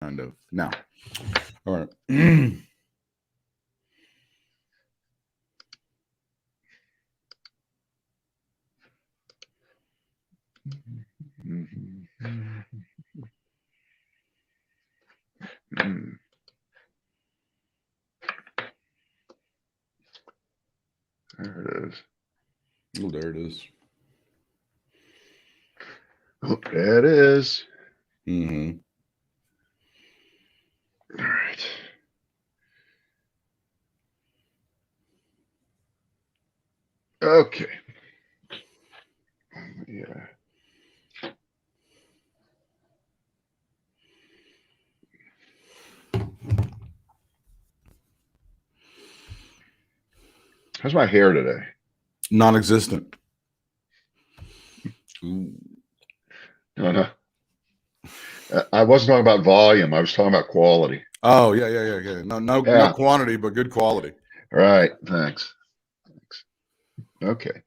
kind of. Now, all right. There it is. Oh, there it is. Oh, there it is. Mm-hmm. All right. Okay. Yeah. How's my hair today? Non-existent. Ooh. No. I wasn't talking about volume. I was talking about quality. Oh, yeah. No quantity, but good quality. Right. Thanks. Okay.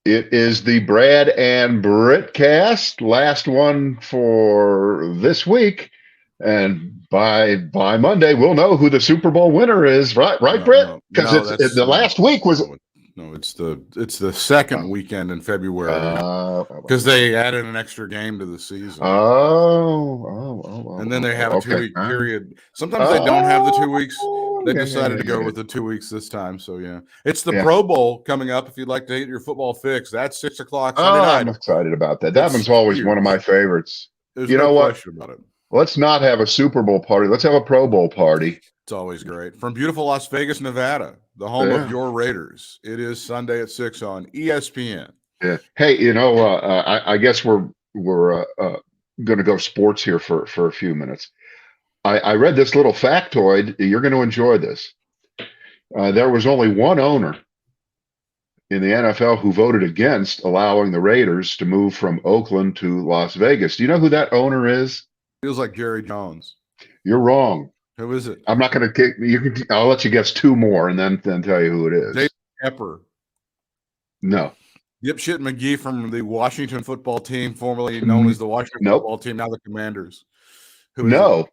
It is the Brad and Britt cast, last one for this week. And by Monday, we'll know who the Super Bowl winner is, right, Britt? Because the last week was it's the second weekend in February because they added an extra game to the season. And then they have a 2-week period. Sometimes they don't have the 2 weeks. They decided to go with the 2 weeks this time. So yeah, it's the Pro Bowl coming up. If you'd like to get your football fix, that's 6 o'clock Sunday night. I'm excited about that. That one's always one of my favorites. There's no question about it. Let's not have a Super Bowl party. Let's have a Pro Bowl party. It's always great. From beautiful Las Vegas, Nevada, the home of your Raiders. It is Sunday at 6 on ESPN. Yeah. Hey, I guess we're going to go sports here for a few minutes. I read this little factoid. You're going to enjoy this. There was only one owner in the NFL who voted against allowing the Raiders to move from Oakland to Las Vegas. Do you know who that owner is? Feels like Jerry Jones. You're wrong. Who is it? I'm not going to. I'll let you guess two more and then tell you who it is. Dave Pepper. No. Dipshit McGee from the Washington football team, formerly known as the Washington football team, now the Commanders. No.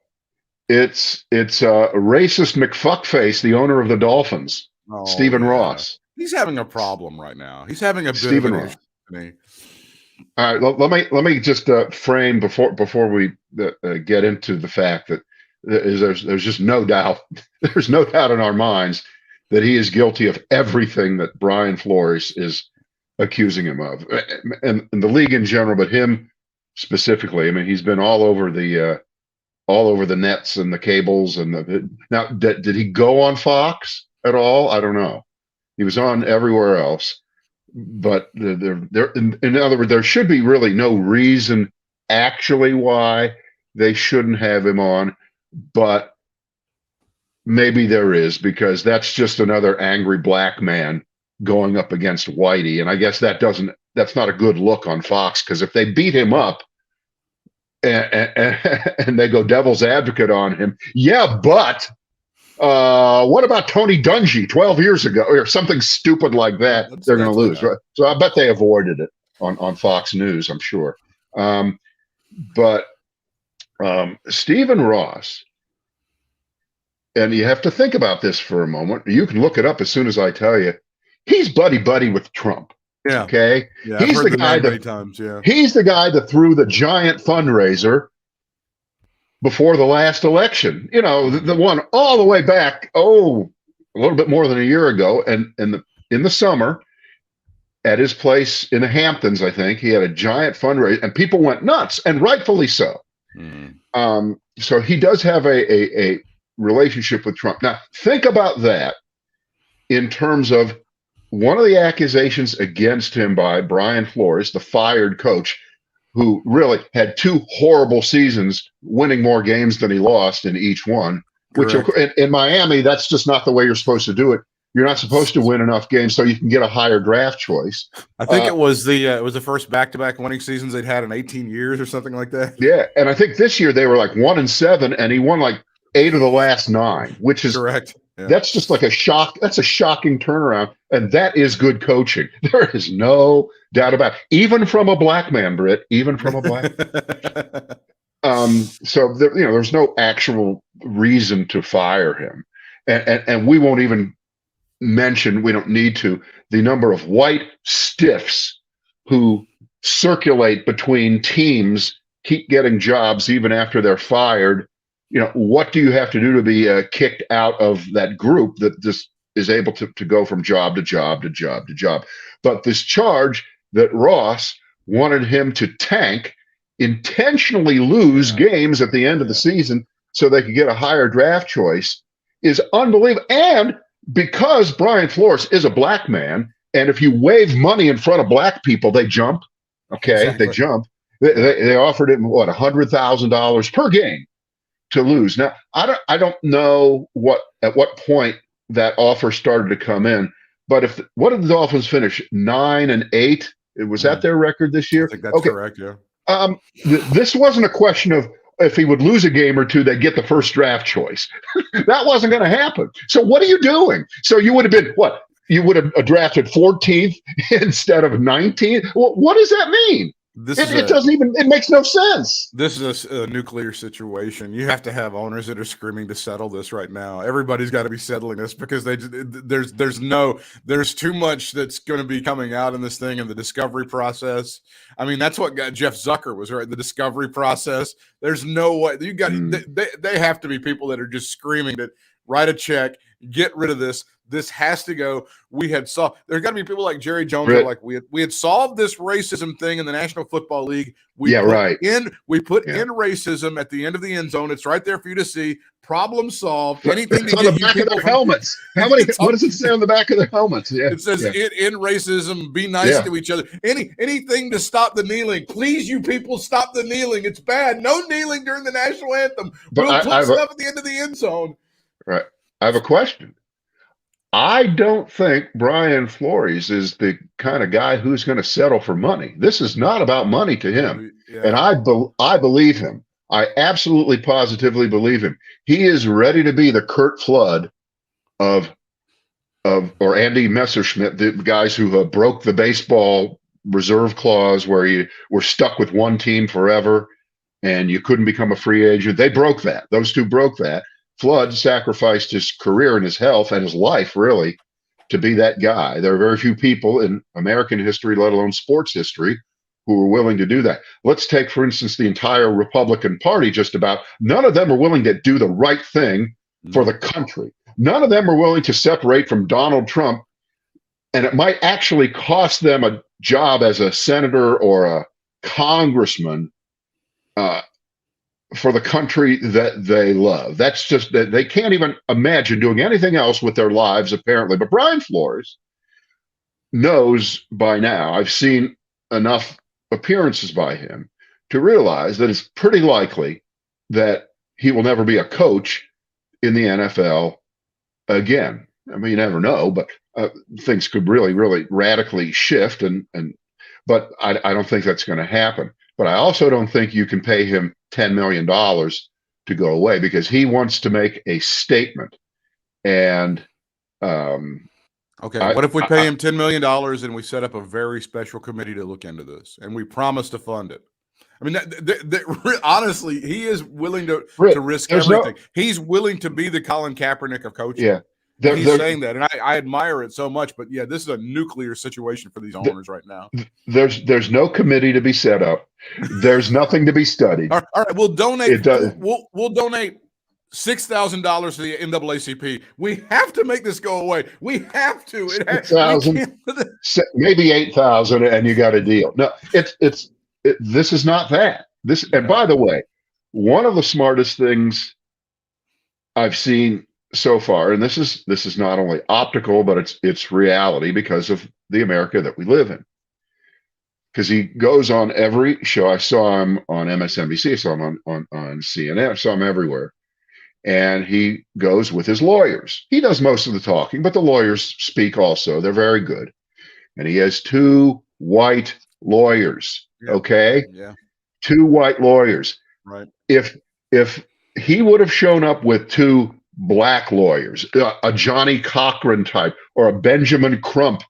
It's a racist McFuckface, the owner of the Dolphins, Stephen Ross. He's having a problem right now. He's having a bit of an issue. All right, let me just frame before we get into the fact that there's just no doubt. There's no doubt in our minds that he is guilty of everything that Brian Flores is accusing him of, and the league in general, but him specifically. I mean, he's been all over the nets and the cables and now. Did he go on Fox at all? I don't know. He was on everywhere else. But in other words, there should be really no reason actually why they shouldn't have him on, but maybe there is, because that's just another angry black man going up against Whitey, and I guess that's not a good look on Fox, because if they beat him up and they go devil's advocate on him, but. What about Tony Dungy 12 years ago or something stupid like that? They're going to lose, right? So I bet they avoided it on Fox News, I'm sure. But Stephen Ross, and you have to think about this for a moment. You can look it up as soon as I tell you. He's buddy with Trump. Yeah. Okay. Yeah, he's the guy many times. Yeah. He's the guy that threw the giant fundraiser before the last election, the one all the way back, a little bit more than a year ago. And in the summer at his place in the Hamptons, I think he had a giant fundraiser and people went nuts, and rightfully so. Mm-hmm. So he does have a relationship with Trump. Now, think about that in terms of one of the accusations against him by Brian Flores, the fired coach, who really had two horrible seasons, winning more games than he lost in each one. Correct. Which in Miami, that's just not the way you're supposed to do it. You're not supposed to win enough games so you can get a higher draft choice. I think it was the first back-to-back winning seasons they'd had in 18 years or something like that. Yeah, and I think this year they were like 1-7, and he won like 8 of the last 9, which is correct. Yeah. That's just like a shock. That's a shocking turnaround, and that is good coaching. There is no doubt about it. Even from a black man, Britt. Even from a black man. So there, there's no actual reason to fire him, and we won't even mention, we don't need to, the number of white stiffs who circulate between teams, keep getting jobs even after they're fired. What do you have to do to be kicked out of that group that just is able to go from job to job to job to job? But this charge that Ross wanted him to tank, intentionally lose games at the end of the season so they could get a higher draft choice, is unbelievable. And because Brian Flores is a black man, and if you wave money in front of black people, they jump. Okay, exactly. They jump. They offered him what, $100,000 per game to lose. Now, I don't know at what point that offer started to come in, but what did the Dolphins finish? 9-8. Was that their record this year? I think that's correct. Yeah. This wasn't a question of if he would lose a game or two, they'd get the first draft choice. That wasn't going to happen. So what are you doing? So you would have been what? You would have drafted 14th instead of 19th. What does that mean? It makes no sense. This is a nuclear situation. You have to have owners that are screaming to settle this right now. Everybody's got to be settling this because there's too much that's going to be coming out in this thing in the discovery process. I mean, that's what got Jeff Zucker was, right? The discovery process. There's no way they have to be people that are just screaming that write a check, get rid of this. This has to go. There's got to be people like Jerry Jones who are like, we had solved this racism thing in the National Football League. We put in racism at the end of the end zone. It's right there for you to see. Problem solved. Anything it's on the back of their helmets. What does it say on the back of their helmets? Yeah. It says in racism, be nice to each other. Anything to stop the kneeling. Please, you people, stop the kneeling. It's bad. No kneeling during the national anthem. We'll put stuff at the end of the end zone. Right. I have a question. I don't think Brian Flores is the kind of guy who's going to settle for money. This is not about money to him. Yeah. And I believe him. I absolutely positively believe him. He is ready to be the Kurt Flood or Andy Messerschmidt, the guys who broke the baseball reserve clause where you were stuck with one team forever and you couldn't become a free agent. They broke that. Those two broke that. Flood sacrificed his career and his health and his life, really, to be that guy. There are very few people in American history, let alone sports history, who are willing to do that. Let's take, for instance, the entire Republican Party, just about. None of them are willing to do the right thing for the country. None of them are willing to separate from Donald Trump, and it might actually cost them a job as a senator or a congressman for the country that they love. That's just that they can't even imagine doing anything else with their lives, apparently. But Brian Flores knows by now, I've seen enough appearances by him to realize that it's pretty likely that he will never be a coach in the NFL again. I mean, you never know, but things could really, really radically shift. But I don't think that's going to happen. But I also don't think you can pay him $10 million to go away because he wants to make a statement. And what if we pay him $10 million and we set up a very special committee to look into this and we promise to fund it? I mean, honestly, he is willing to risk everything. He's willing to be the Colin Kaepernick of coaching. Yeah. He's saying that, and I admire it so much. But yeah, this is a nuclear situation for these owners right now. There's no committee to be set up. There's nothing to be studied. All right, we'll donate. We'll donate $6,000 to the NAACP. We have to make this go away. We have to. Maybe 8,000, and you got a deal. No, this is not that. And by the way, one of the smartest things I've seen so far, and this is not only optical, but it's reality because of the America that we live in. Because he goes on every show. I saw him on MSNBC, I saw him on CNN, I saw him everywhere. And he goes with his lawyers. He does most of the talking, but the lawyers speak also. They're very good. And he has two white lawyers. Yeah. Okay? Yeah. Two white lawyers. Right. If he would have shown up with two black lawyers, a Johnny Cochran type or a Benjamin Crump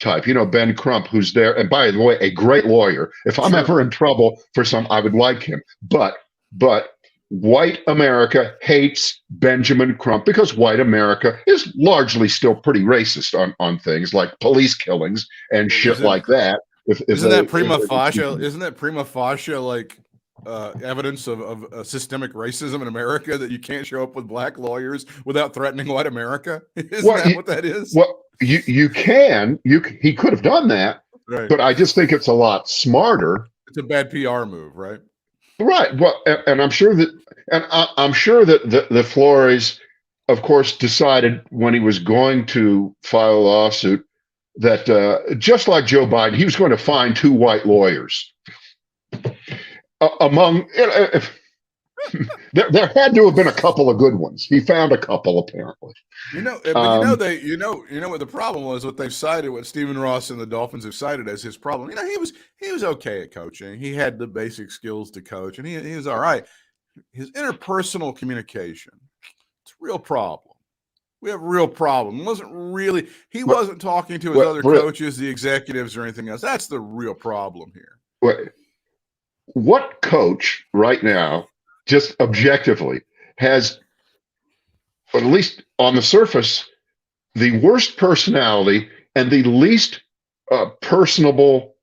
type, Ben Crump, who's there. And by the way, a great lawyer. If I'm ever in trouble for I would like him. But but white America hates Benjamin Crump because white America is largely still pretty racist on things like police killings and Well, shit like that. Isn't that prima facie? Isn't that prima facie like evidence of systemic racism in America that you can't show up with black lawyers without threatening white America? Isn't that what that is? Well, he could have done that, right. But I just think it's a lot smarter. It's a bad PR move, right? Right. Well, and I'm sure that the Flores, of course, decided when he was going to file a lawsuit that just like Joe Biden, he was going to find 2 white lawyers. Among there had to have been a couple of good ones. He found a couple apparently. But what the problem was, what they've cited, what Stephen Ross and the Dolphins have cited as his problem. He was okay at coaching. He had the basic skills to coach, and he was all right. His interpersonal communication, it's a real problem. We have a real problem. He wasn't talking to his other coaches, the executives, or anything else. That's the real problem here. What coach right now, just objectively, has, at least on the surface, the worst personality and the least personable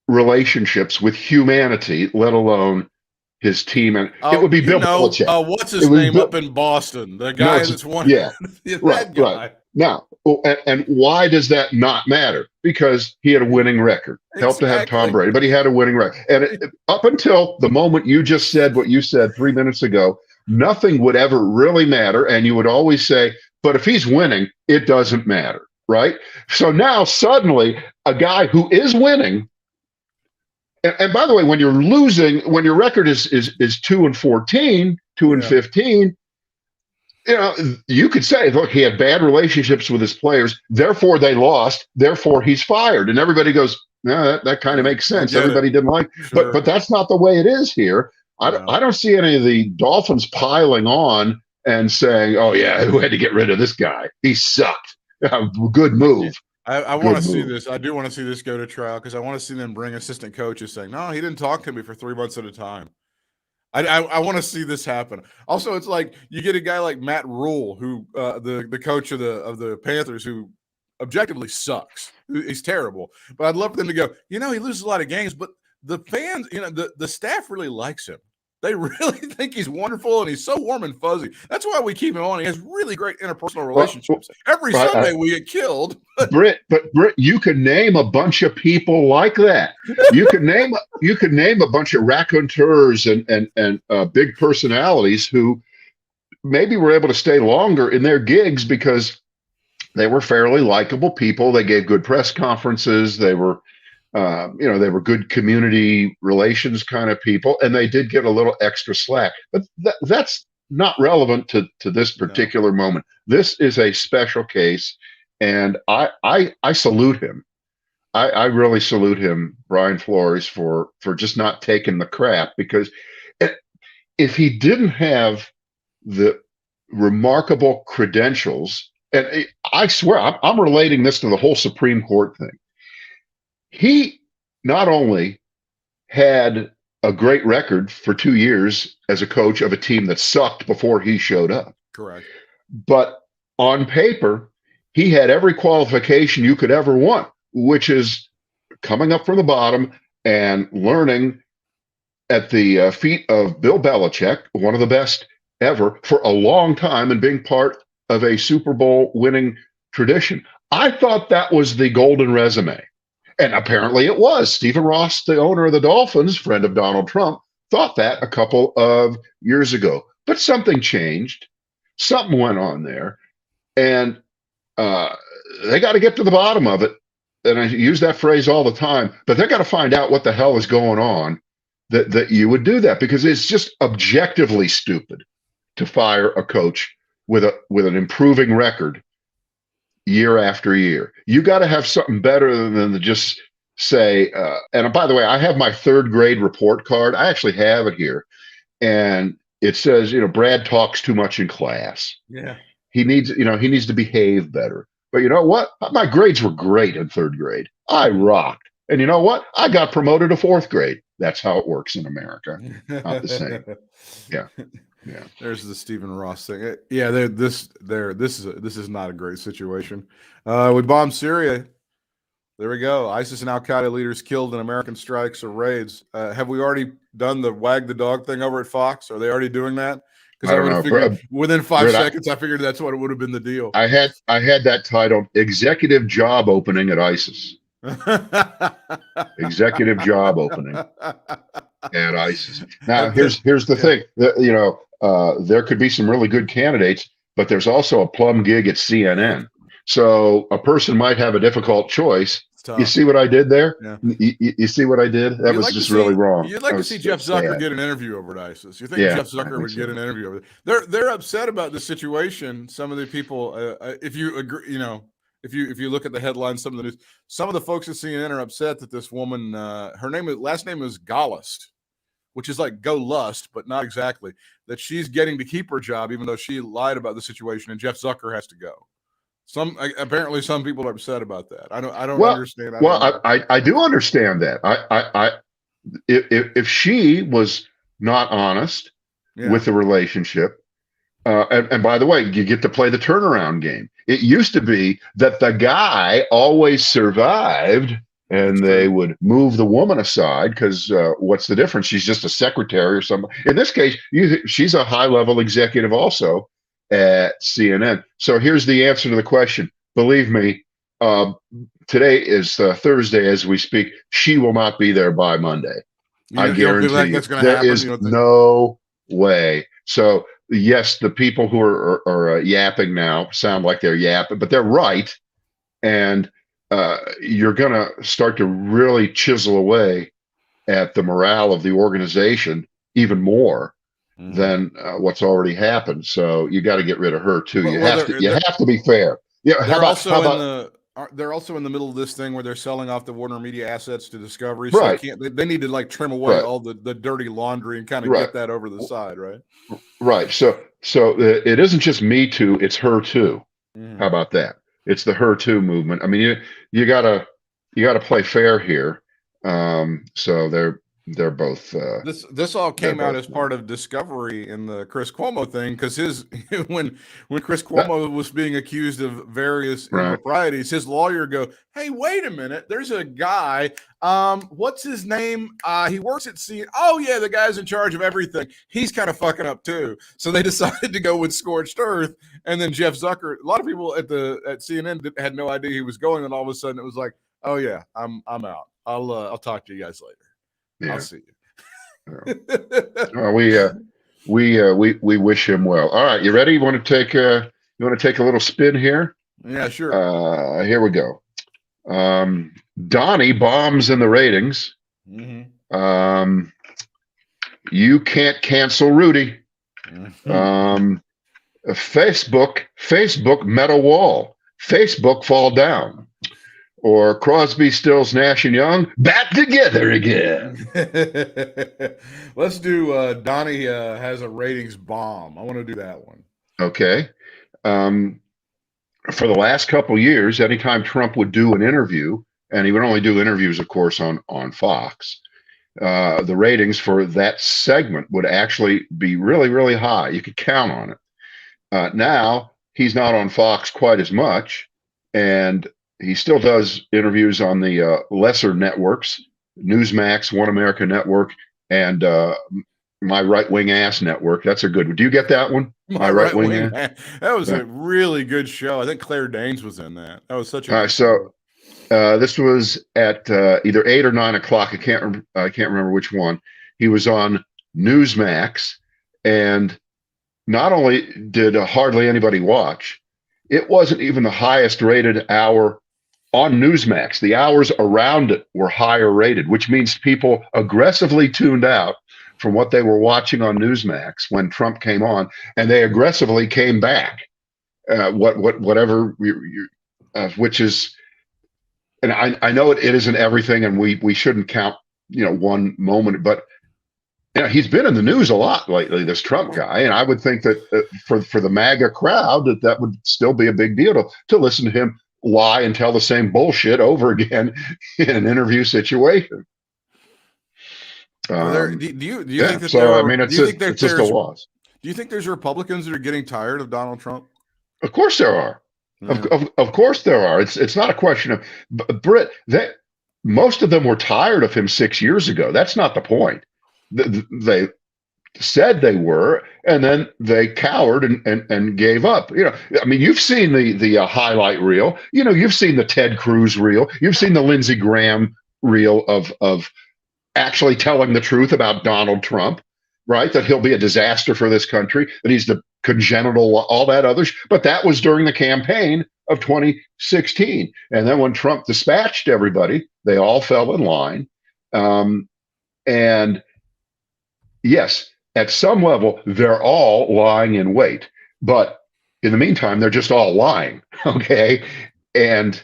relationships with humanity, let alone his team? And it would be Bill Belichick. What's his name up in Boston? The guy that's won. Yeah, that guy. Right. Now, and why does that not matter? Because he had a winning record. Helped to have Tom Brady, but he had a winning record. And up until the moment you just said what you said 3 minutes ago, nothing would ever really matter. And you would always say, but if he's winning, it doesn't matter, right? So now suddenly a guy who is winning, and by the way, when you're losing, when your record is 2-14, 2-15, you could say, look, he had bad relationships with his players, therefore they lost, therefore he's fired. And everybody goes, no, that kind of makes sense. Everybody didn't like, sure. but that's not the way it is here. I don't see any of the Dolphins piling on and saying, oh yeah, who had to get rid of this guy? He sucked. Good move. I want to see this. I do want to see this go to trial because I want to see them bring assistant coaches saying, no, he didn't talk to me for 3 months at a time. I want to see this happen. Also, it's like you get a guy like Matt Rule, who the coach of the Panthers, who objectively sucks. He's terrible. But I'd love for them to go, he loses a lot of games, but the fans, the staff really likes him. They really think he's wonderful, and he's so warm and fuzzy. That's why we keep him on. He has really great interpersonal relationships. Every Sunday we get killed. Britt, you could name a bunch of people like that. You could name a bunch of raconteurs and big personalities who maybe were able to stay longer in their gigs because they were fairly likable people. They gave good press conferences. They were they were good community relations kind of people, and they did get a little extra slack. But that's not relevant to this particular moment. This is a special case, and I salute him. I really salute him, Brian Flores, for just not taking the crap, because if he didn't have the remarkable credentials, and I swear I'm relating this to the whole Supreme Court thing. He not only had a great record for 2 years as a coach of a team that sucked before he showed up. Correct. But on paper, he had every qualification you could ever want, which is coming up from the bottom and learning at the feet of Bill Belichick, one of the best ever, for a long time, and being part of a Super Bowl winning tradition. I thought that was the golden resume. And apparently it was. Stephen Ross, the owner of the Dolphins, friend of Donald Trump, thought that a couple of years ago. But something changed. Something went on there. And they got to get to the bottom of it. And I use that phrase all the time. But they got to find out what the hell is going on that you would do that. Because it's just objectively stupid to fire a coach with an improving record year after year. You got to have something better than to just say, and by the way, I have my 3rd grade report card. I actually have it here. And it says, Brad talks too much in class. Yeah. He needs to behave better. But you know what? My grades were great in 3rd grade. I rocked. And you know what? I got promoted to fourth grade. That's how it works in America. Not the same. Yeah. Yeah. There's the Stephen Ross thing. Yeah, this is not a great situation. We bombed Syria. There we go. ISIS and Al Qaeda leaders killed in American strikes or raids. Have we already done the wag the dog thing over at Fox? Are they already doing that? Because I would have figured within 5 seconds, I figured that's what it would have been the deal. I had that titled "Executive Job Opening at ISIS." Executive job opening at ISIS. Now, here's the thing. There could be some really good candidates, but there's also a plum gig at CNN. So a person might have a difficult choice. You see what I did there? Yeah. You see what I did? That was just really wrong. You'd like to see Jeff Zucker get an interview over at ISIS. You think Jeff Zucker would get an interview over there? They're upset about the situation. Some of the people, if you agree, if you look at the headlines, some of the news, some of the folks at CNN are upset that this woman, last name is Gollust, which is like go lust, but not exactly. That she's getting to keep her job, even though she lied about the situation, and Jeff Zucker has to go. Apparently some people are upset about that. I don't understand. I do understand that. If she was not honest with the relationship, and by the way, you get to play the turnaround game. It used to be that the guy always survived, and they would move the woman aside because what's the difference? She's just a secretary or something. In this case, she's a high-level executive also at CNN. So here's the answer to the question. Believe me, today is Thursday as we speak. She will not be there by Monday. I guarantee you. There is no way. So yes, the people who are yapping now sound like they're yapping, but they're right. And you're going to start to really chisel away at the morale of the organization even more than what's already happened. So you got to get rid of her too. You have to be fair. Yeah. They're also in the middle of this thing where they're selling off the Warner Media assets to Discovery. So they need to like trim away all the dirty laundry and kind of get that over the side. Right. Right. So it isn't just Me Too, it's Her2. How about that? It's the Her2 movement. I mean, you gotta play fair here. So they're both. This all came out as part of Discovery in the Chris Cuomo thing, because when Chris Cuomo was being accused of various improprieties, his lawyer go, "Hey, wait a minute, there's a guy. What's his name? He works at CNN. Oh yeah, the guy's in charge of everything. He's kind of fucking up too." So they decided to go with Scorched Earth, and then Jeff Zucker. A lot of people at CNN had no idea he was going, and all of a sudden it was like, "Oh yeah, I'm out. I'll talk to you guys later." Yeah. I'll see you. We wish him well. All right, you ready? You want to take a little spin here? Yeah, sure. Here we go. Donnie bombs in the ratings. You can't cancel Rudy. Facebook metal wall. Facebook fall down. Or Crosby, Stills, Nash and Young back together again. Let's do Donnie has a ratings bomb. I want to do that one. Okay. For the last couple years, anytime Trump would do an interview, and he would only do interviews, of course, on Fox, the ratings for that segment would actually be really, really high. You could count on it. Now he's not on Fox quite as much, and he still does interviews on the lesser networks, Newsmax, One America Network, and My Right Wing Ass Network. That's a good one. Do you get that one? My Right Wing Ass. That was a really good show. I think Claire Danes was in that. That was such a good show. This was at either 8 or 9 o'clock. I can't remember which one. He was on Newsmax, and not only did hardly anybody watch, it wasn't even the highest rated hour on Newsmax. The hours around it were higher rated, which means people aggressively tuned out from what they were watching on Newsmax when Trump came on, and they aggressively came back. Which is, and I know it isn't everything, and we shouldn't count one moment, but he's been in the news a lot lately, this Trump guy, and I would think that for the MAGA crowd that would still be a big deal to listen to him lie and tell the same bullshit over again in an interview situation. Are there, do you Yeah. think that So there I are, mean, do you think that it's just a there's, loss. do you think there's Republicans that are getting tired of Donald Trump? Of course there are. Yeah. Of course there are. It's not a question of Britt. That most of them were tired of him 6 years ago. That's not the point. They said they were, and then they cowered and gave up. I mean, you've seen the highlight reel. You've seen the Ted Cruz reel. You've seen the Lindsey Graham reel of actually telling the truth about Donald Trump, right? That he'll be a disaster for this country, that he's the congenital, all that others. But that was during the campaign of 2016. And then when Trump dispatched everybody, they all fell in line. And yes, at some level, they're all lying in wait. But in the meantime, they're just all lying. Okay. And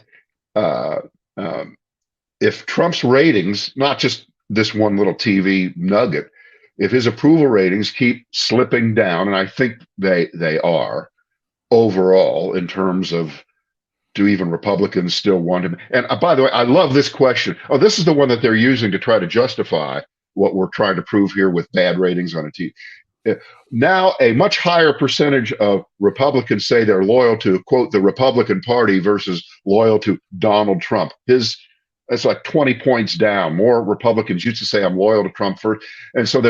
if Trump's ratings, not just this one little TV nugget, if his approval ratings keep slipping down, and I think they are overall in terms of, do even Republicans still want him? And by the way, I love this question. Oh, this is the one that they're using to try to justify what we're trying to prove here with bad ratings on a TV. Now, a much higher percentage of Republicans say they're loyal to, quote, the Republican Party versus loyal to Donald Trump. That's like 20 points down. More Republicans used to say, I'm loyal to Trump first. And so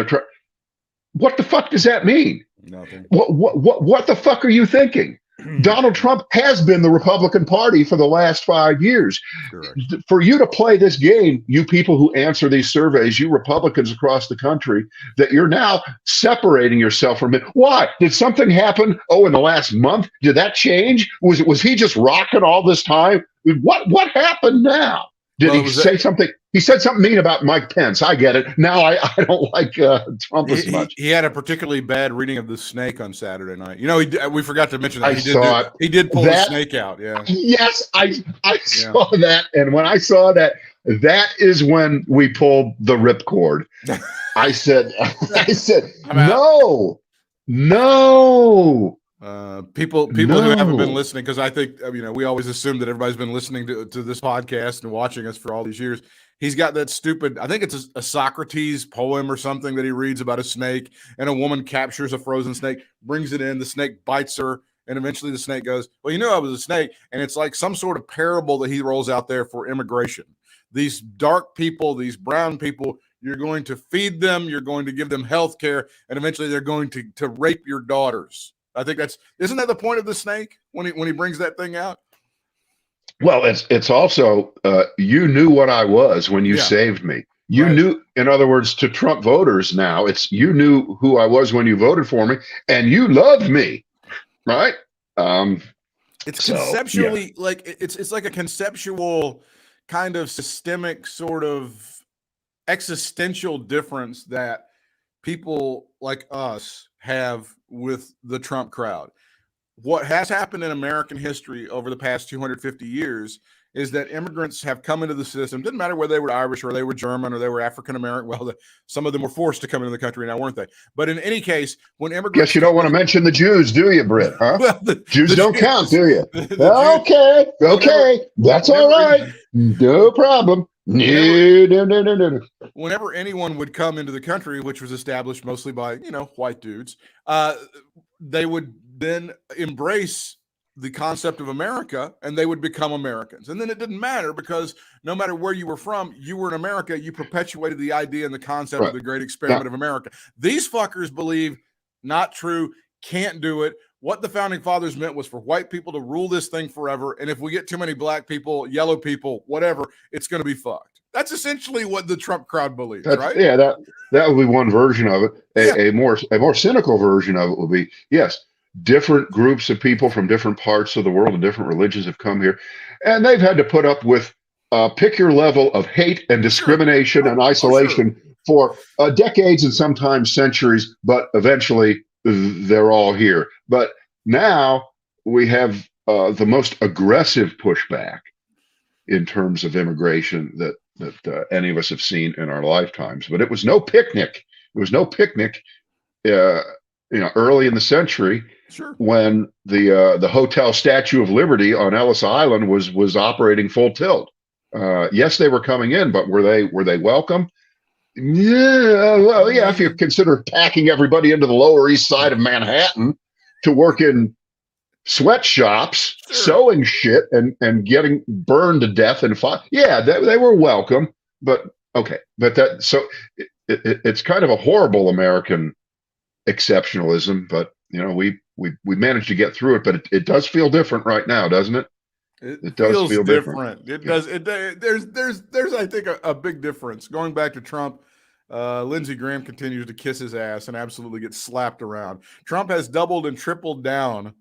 what the fuck does that mean? Nothing. What the fuck are you thinking? Donald Trump has been the Republican Party for the last 5 years. Correct. For you to play this game, you people who answer these surveys, you Republicans across the country, that you're now separating yourself from it. Why? Did something happen? Oh, in the last month? Did that change? Was he just rocking all this time? What happened now? Did he say something? He said something mean about Mike Pence. I get it. Now I don't like Trump as much. He had a particularly bad reading of the snake on Saturday night. We forgot to mention that. He did pull the snake out. Yeah. Yes, I saw that. And when I saw that, that is when we pulled the ripcord. I said, no. People who haven't been listening, because I think we always assume that everybody's been listening to this podcast and watching us for all these years. He's got that stupid, I think it's a Socrates poem or something that he reads about a snake, and a woman captures a frozen snake, brings it in, the snake bites her, and eventually the snake goes, well, I was a snake. And it's like some sort of parable that he rolls out there for immigration. These dark people, these brown people, you're going to feed them, you're going to give them health care, and eventually they're going to rape your daughters. I think isn't that the point of the snake when he brings that thing out? Well, it's also, you knew what I was when you saved me. You knew, in other words, to Trump voters now, you knew who I was when you voted for me, and you loved me, right? It's conceptually like it's like a conceptual kind of systemic sort of existential difference that people like us have with the Trump crowd. What has happened in American history over the past 250 years is that immigrants have come into the system. Didn't matter whether they were Irish or they were German or they were African American. Well, some of them were forced to come into the country now, weren't they? But in any case, when immigrants, guess you don't want to mention the Jews, do you, Britt? Huh? Well, Jews don't count, do you? Okay, that's all right. No problem. No. Whenever anyone would come into the country, which was established mostly by white dudes, they would then embrace the concept of America, and they would become Americans. And then it didn't matter, because no matter where you were from, you were in America. You perpetuated the idea and the concept of the great experiment of America. These fuckers believe not true, can't do it. What the founding fathers meant was for white people to rule this thing forever. And if we get too many black people, yellow people, whatever, it's going to be fucked. That's essentially what the Trump crowd believes, right? Yeah, that would be one version of it. A more cynical version of it would be, yes, different groups of people from different parts of the world and different religions have come here, and they've had to put up with pick your level of hate and discrimination and isolation for decades and sometimes centuries, but eventually they're all here. But now we have the most aggressive pushback in terms of immigration that any of us have seen in our lifetimes. But it was no picnic. It was no picnic early in the century, Sure. when the Hotel Statue of Liberty on Ellis Island was operating full tilt. Yes, they were coming in, but were they welcome? Yeah, well, yeah. If you consider packing everybody into the Lower East Side of Manhattan to work in sweatshops, Sure. sewing shit, and getting burned to death in fire, yeah, they were welcome. But okay, but it's kind of a horrible American exceptionalism. But we managed to get through it. But it does feel different right now, doesn't it? It does feels feel different. It does. There's I think a big difference. Going back to Trump, Lindsey Graham continues to kiss his ass and absolutely get slapped around. Trump has doubled and tripled down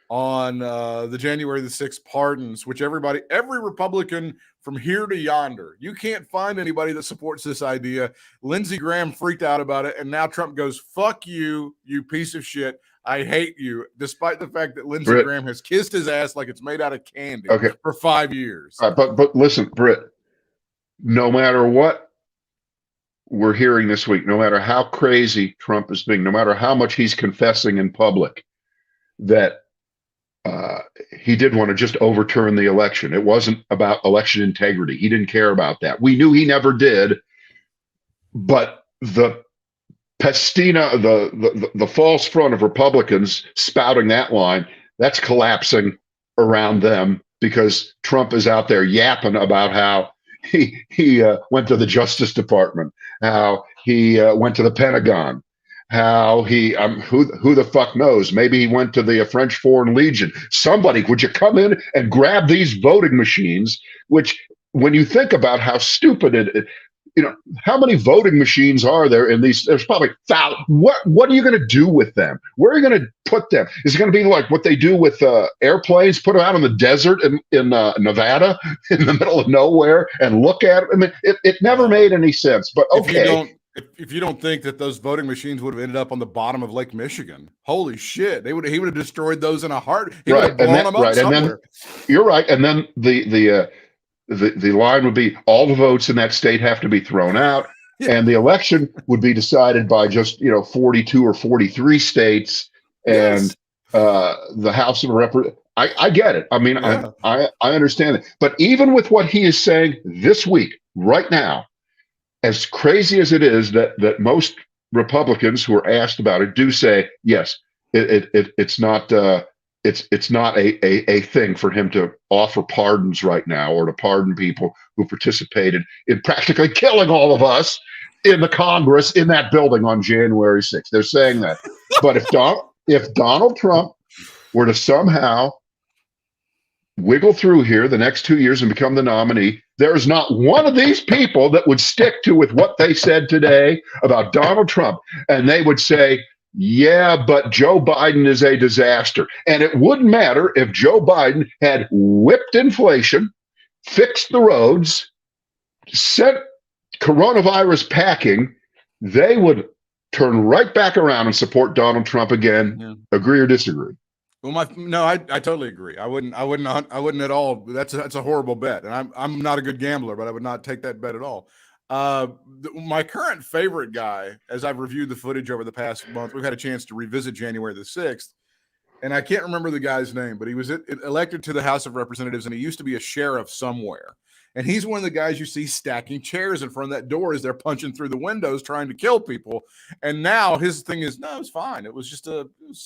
on the January the 6th pardons, which every Republican from here to yonder, you can't find anybody that supports this idea. Lindsey Graham freaked out about it, and now Trump goes, "Fuck you, you piece of shit. I hate you," despite the fact that Lindsey Britt, Graham has kissed his ass like it's made out of candy for 5 years. But listen, Britt, no matter what we're hearing this week, no matter how crazy Trump is being, no matter how much he's confessing in public that he did want to just overturn the election. It wasn't about election integrity. He didn't care about that. We knew he never did. But the pastina, the false front of Republicans spouting that line, that's collapsing around them because Trump is out there yapping about how he went to the Justice Department, how he went to the Pentagon, how he who the fuck knows? Maybe he went to the French Foreign Legion. Somebody, would you come in and grab these voting machines? Which, when you think about how stupid it, how many voting machines are there in these? There's probably thousands. What are you going to do with them? Where are you going to put them? Is it going to be like what they do with airplanes? Put them out in the desert in Nevada, in the middle of nowhere, and look at them? I mean, it never made any sense. But okay. If you don't think that those voting machines would have ended up on the bottom of Lake Michigan, holy shit, he would have destroyed those in a heart. He would have blown them up somewhere. And then, you're right. And then the line would be all the votes in that state have to be thrown out, and the election would be decided by just 42 or 43 states, and the House of Representatives. I get it. I mean, I understand it. But even with what he is saying this week, right now, as crazy as it is that most Republicans who are asked about it do say, yes, it's not a thing for him to offer pardons right now, or to pardon people who participated in practically killing all of us in the Congress, in that building on January 6th. They're saying that. But if Donald Trump were to somehow wiggle through here the next 2 years and become the nominee, there is not one of these people that would stick to with what they said today about Donald Trump. And they would say, yeah, but Joe Biden is a disaster. And it wouldn't matter if Joe Biden had whipped inflation, fixed the roads, sent coronavirus packing. They would turn right back around and support Donald Trump again. Yeah. Agree or disagree? Well, I totally agree. I wouldn't at all. That's a horrible bet, and I'm not a good gambler, but I would not take that bet at all. My current favorite guy, as I've reviewed the footage over the past month, we've had a chance to revisit January the 6th, and I can't remember the guy's name, but he was elected to the House of Representatives, and he used to be a sheriff somewhere. And he's one of the guys you see stacking chairs in front of that door as they're punching through the windows trying to kill people. And now his thing is, no, it's fine. It was just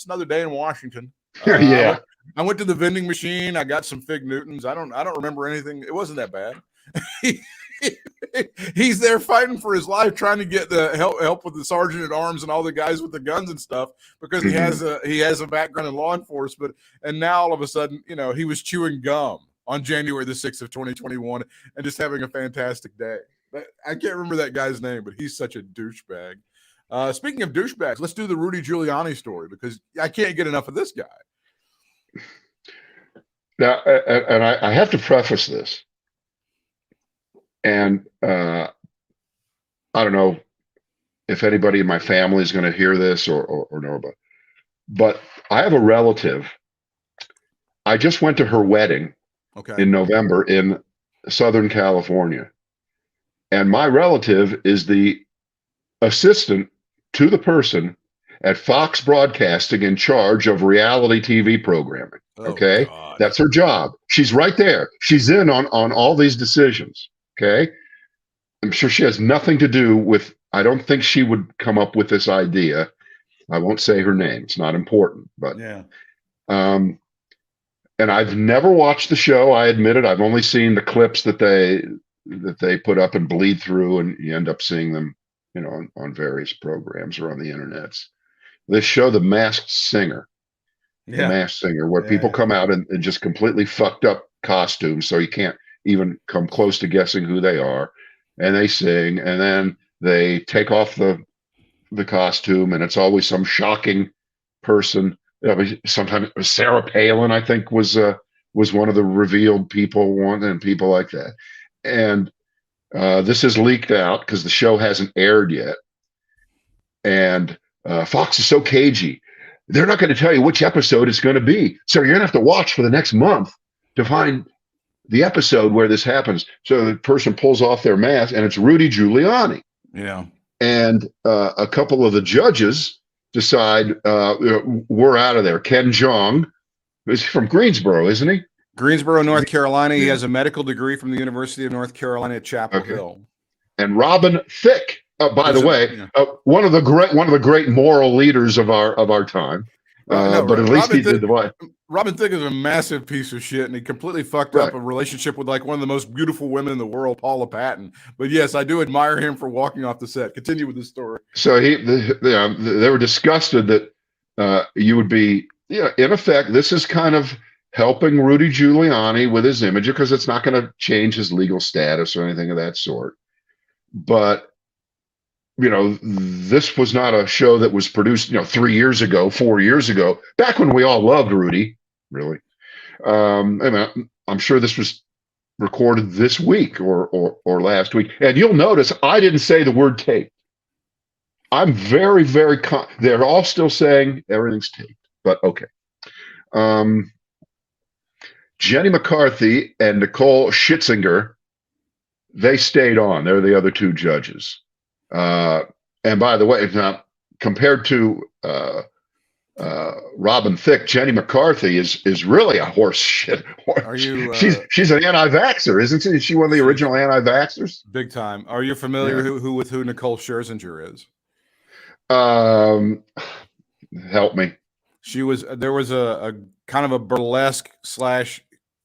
another day in Washington. Yeah. I went to the vending machine. I got some Fig Newtons. I don't remember anything. It wasn't that bad. He's there fighting for his life, trying to get the help with the sergeant at arms and all the guys with the guns and stuff, because he has a background in law enforcement. And now all of a sudden, he was chewing gum on January the 6th of 2021 and just having a fantastic day. But I can't remember that guy's name, but he's such a douchebag. Speaking of douchebags, let's do the Rudy Giuliani story, because I can't get enough of this guy. Now, and I have to preface this, and I don't know if anybody in my family is going to hear this or know about it, but I have a relative. I just went to her wedding in November in Southern California, and my relative is the assistant to the person at Fox Broadcasting in charge of reality TV programming. Oh Okay. God. That's her job. She's right there. She's in on all these decisions. Okay. I'm sure she has nothing to do with, I don't think she would come up with this idea. I won't say her name. It's not important, but, Yeah. and I've never watched the show. I admit it. I've only seen the clips that they put up and bleed through, and you end up seeing them, on various programs or on the internets. This show, The Masked Singer, where people come out in just completely fucked up costumes, so you can't even come close to guessing who they are, and they sing, and then they take off the costume, and it's always some shocking person. Sometimes Sarah Palin, I think, was one of the revealed people, and people like that. And this is leaked out because the show hasn't aired yet. And Fox is so cagey. They're not going to tell you which episode it's going to be. So you're going to have to watch for the next month to find the episode where this happens. So the person pulls off their mask, and it's Rudy Giuliani. Yeah. And a couple of the judges decide we're out of there. Ken Jeong is from Greensboro, isn't he? Greensboro, North Carolina. He has a medical degree from the University of North Carolina at Chapel Hill. And Robin Thicke, by the way, one of the great moral leaders of our time. But at least he did the right. Robin Thicke is a massive piece of shit, and he completely fucked up a relationship with like one of the most beautiful women in the world, Paula Patton. But yes, I do admire him for walking off the set. Continue with the story. So they were disgusted that you would be, in effect, this is kind of helping Rudy Giuliani with his image, because it's not going to change his legal status or anything of that sort. But this was not a show that was produced, 3 years ago, 4 years ago, back when we all loved Rudy, really. I'm sure this was recorded this week or last week. And you'll notice I didn't say the word tape. I'm very, very, they're all still saying everything's taped, but okay. Jenny McCarthy and Nicole Schitzinger, they stayed on. They're the other two judges. And by the way, now compared to Robin Thicke, Jenny McCarthy is really a horse shit. Are you? She's an anti-vaxxer, isn't she? Is she one of the original anti-vaxxers? Big time. Are you familiar with who Nicole Scherzinger is? Help me. There was a kind of a burlesque /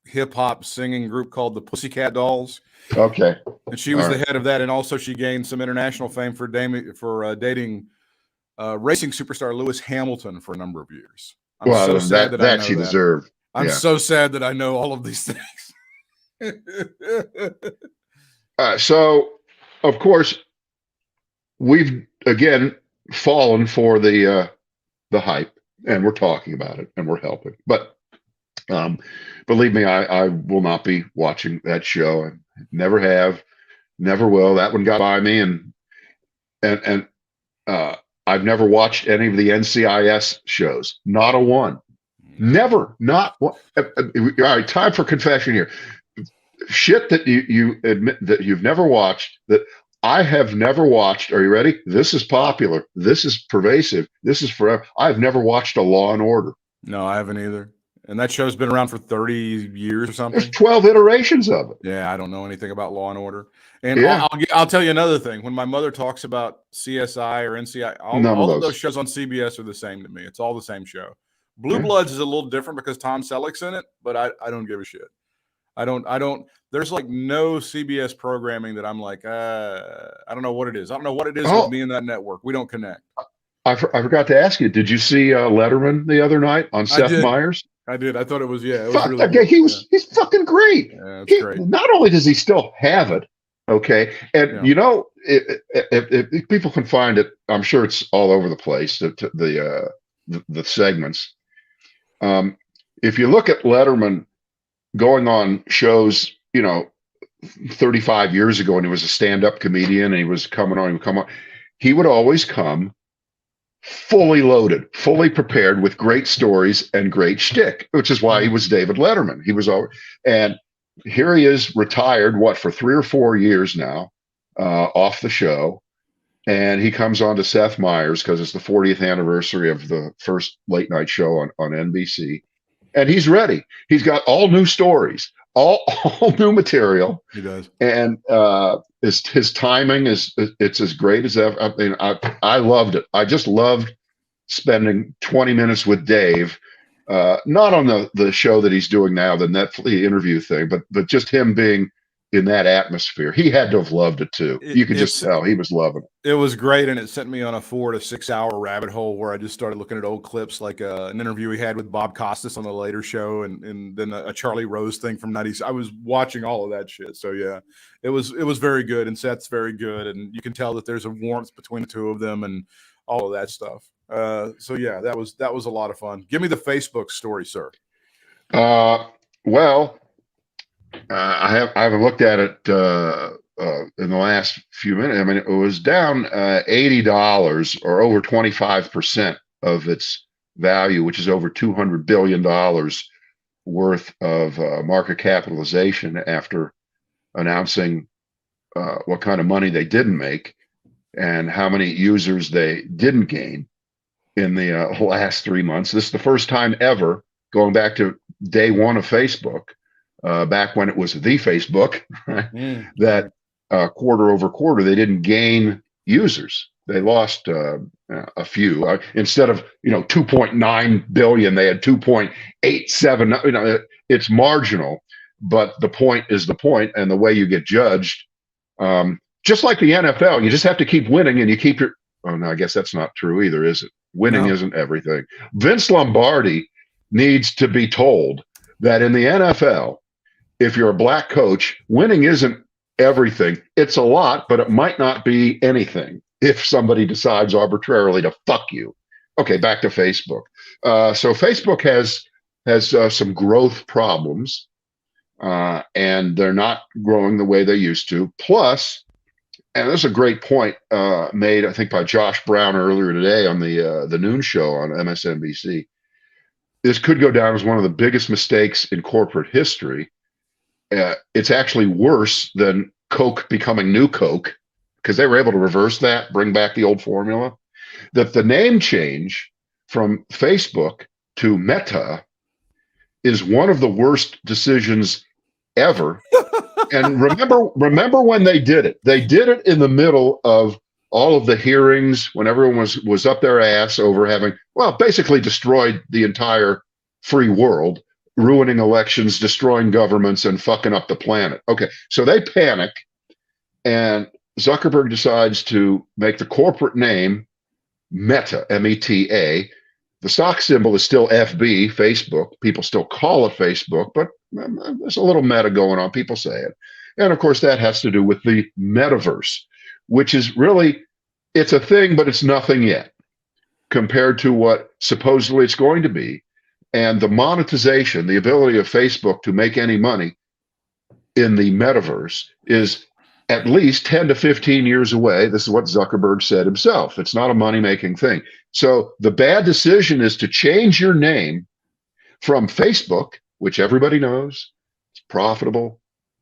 hip hop singing group called the Pussycat Dolls. Okay. And she was the head of that, and also she gained some international fame for dating racing superstar Lewis Hamilton for a number of years. I'm so sad that she deserved. I'm so sad that I know all of these things. So, of course, we've again fallen for the hype, and we're talking about it, and we're helping. But believe me, I will not be watching that show. I never have, never will. That one got by me, and I've never watched any of the NCIS shows. Not a one. Never. Not one. All right, time for confession here. Shit that you admit that you've never watched, that I have never watched. Are you ready? This is popular. This is pervasive. This is forever. I've never watched a Law and Order. No, I haven't either. And that show's been around for 30 years or something. There's 12 iterations of it. Yeah, I don't know anything about Law and Order. And I'll tell you another thing. When my mother talks about CSI or NCI, all of those shows on CBS are the same to me. It's all the same show. Blue Bloods is a little different because Tom Selleck's in it, but I don't give a shit. I don't. There's like no CBS programming that I'm like, I don't know what it is. I don't know what it is with me and that network. We don't connect. I forgot to ask you. Did you see Letterman the other night on Seth Meyers? I did. I thought it was it was really good. He's fucking great. Yeah, great. Not only does he still have it, okay, and if people can find it, I'm sure it's all over the place. The segments. If you look at Letterman going on shows, 35 years ago, when he was a stand-up comedian and he was coming on, he would always come fully loaded, fully prepared with great stories and great shtick, which is why he was David Letterman. He was always, and here he is retired, for 3 or 4 years now, off the show. and he comes on to Seth Meyers because it's the 40th anniversary of the first late night show on NBC. And he's ready. He's got all new stories, all new material. He does. And his timing it's as great as ever. I mean, I loved it. I just loved spending 20 minutes with Dave, not on the show that he's doing now, the Netflix interview thing, but just him being in that atmosphere. He had to have loved it too. You could just tell he was loving it. It was great, and it sent me on a 4 to 6 hour rabbit hole where I just started looking at old clips, like an interview he had with Bob Costas on the later show, and then a Charlie Rose thing from '90s. I was watching all of that shit. So yeah, it was very good, and Seth's very good, and you can tell that there's a warmth between the two of them and all of that stuff. So yeah, that was a lot of fun. Give me the Facebook story, sir. Well, I haven't looked at it in the last few minutes. I mean, it was down $80 or over 25% of its value, which is over $200 billion worth of market capitalization after announcing what kind of money they didn't make and how many users they didn't gain in the last 3 months. This is the first time ever, going back to day one of Facebook, back when it was the Facebook, right? That quarter over quarter, they didn't gain users. They lost a few. Instead of 2.9 billion, they had 2.87. It's marginal, but the point is the point, and the way you get judged, just like the NFL, you just have to keep winning, and you keep your. Oh no, I guess that's not true either, is it? Winning isn't everything. Vince Lombardi needs to be told that in the NFL, if you're a black coach, winning isn't everything. It's a lot, but it might not be anything if somebody decides arbitrarily to fuck you. Okay, back to Facebook. So Facebook has some growth problems, and they're not growing the way they used to. Plus, and there's a great point made, I think, by Josh Brown earlier today on the noon show on MSNBC. This could go down as one of the biggest mistakes in corporate history. It's actually worse than Coke becoming New Coke, because they were able to reverse that, bring back the old formula. That the name change from Facebook to Meta is one of the worst decisions ever. And remember when they did it? They did it in the middle of all of the hearings when everyone was up their ass over having, well, basically destroyed the entire free world, ruining elections, destroying governments, and fucking up the planet. Okay, so they panic, and Zuckerberg decides to make the corporate name Meta, M-E-T-A. The stock symbol is still FB, Facebook. People still call it Facebook, but there's a little meta going on. People say it. And of course, that has to do with the metaverse, which is really, it's a thing, but it's nothing yet compared to what supposedly it's going to be. And the monetization, the ability of Facebook to make any money in the metaverse is at least 10 to 15 years away. This is what Zuckerberg said himself. It's not a money-making thing. So the bad decision is to change your name from Facebook, which everybody knows, it's profitable,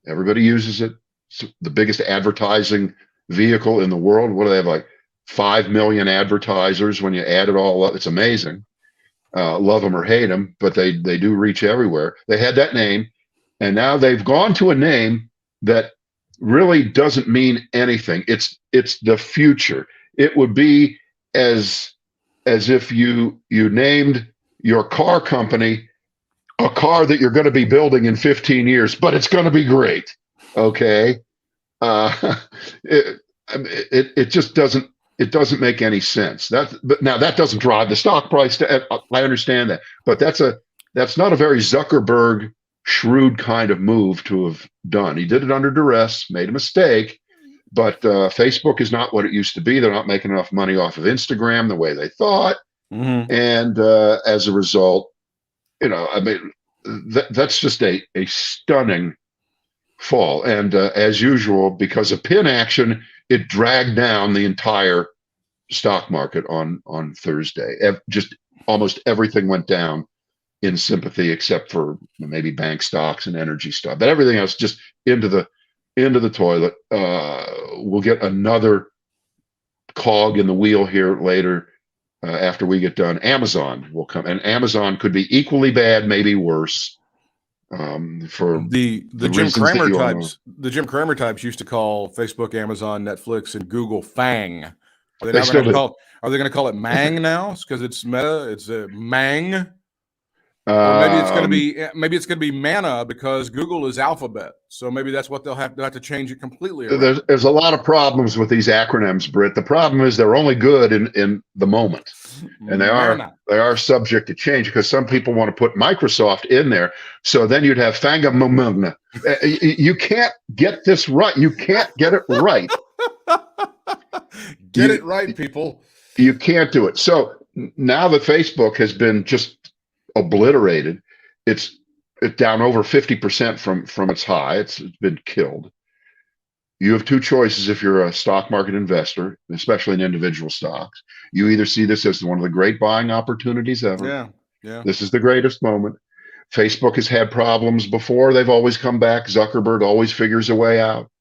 everybody uses it, it's the biggest advertising vehicle in the world. What do they have, like 5 million advertisers when you add it all up? It's amazing. Love them or hate them, but they do reach everywhere. They had that name, and now they've gone to a name that really doesn't mean anything. It's the future. It would be as if you named your car company a car that you're going to be building in 15 years, but it's going to be great. Okay. It just doesn't make any sense. But now that doesn't drive the stock price. I understand that, but that's not a very Zuckerberg shrewd kind of move to have done. He did it under duress, made a mistake, but Facebook is not what it used to be. They're not making enough money off of Instagram the way they thought. Mm-hmm. And as a result, I mean, that's just a stunning fall. And as usual, because of pin action, it dragged down the entire stock market on Thursday. Just almost everything went down in sympathy, except for maybe bank stocks and energy stuff. But everything else just into the toilet. We'll get another cog in the wheel here later. After we get done, Amazon will come, and Amazon could be equally bad, maybe worse. For the Jim reasons that Cramer you all know. types, the Jim Cramer types used to call Facebook, Amazon, Netflix, and Google Fang. Are they They now still going to do. call? Are they going to call it Mang now? Because it's Meta. It's a Mang. Or maybe it's going to be Mana because Google is Alphabet. So maybe that's what they'll have to change it completely around. There's a lot of problems with these acronyms, Britt. The problem is they're only good in the moment, and they are subject to change because some people want to put Microsoft in there. So then you'd have Fangamumum. You can't get this right. You can't get it right. Get it right, people. You can't do it. So now that Facebook has been just obliterated, it's down over 50% from its high. It's been killed. You have two choices if you're a stock market investor, especially in individual stocks. You either see this as one of the great buying opportunities ever. Yeah. This is the greatest moment. Facebook has had problems before. They've always come back. Zuckerberg always figures a way out.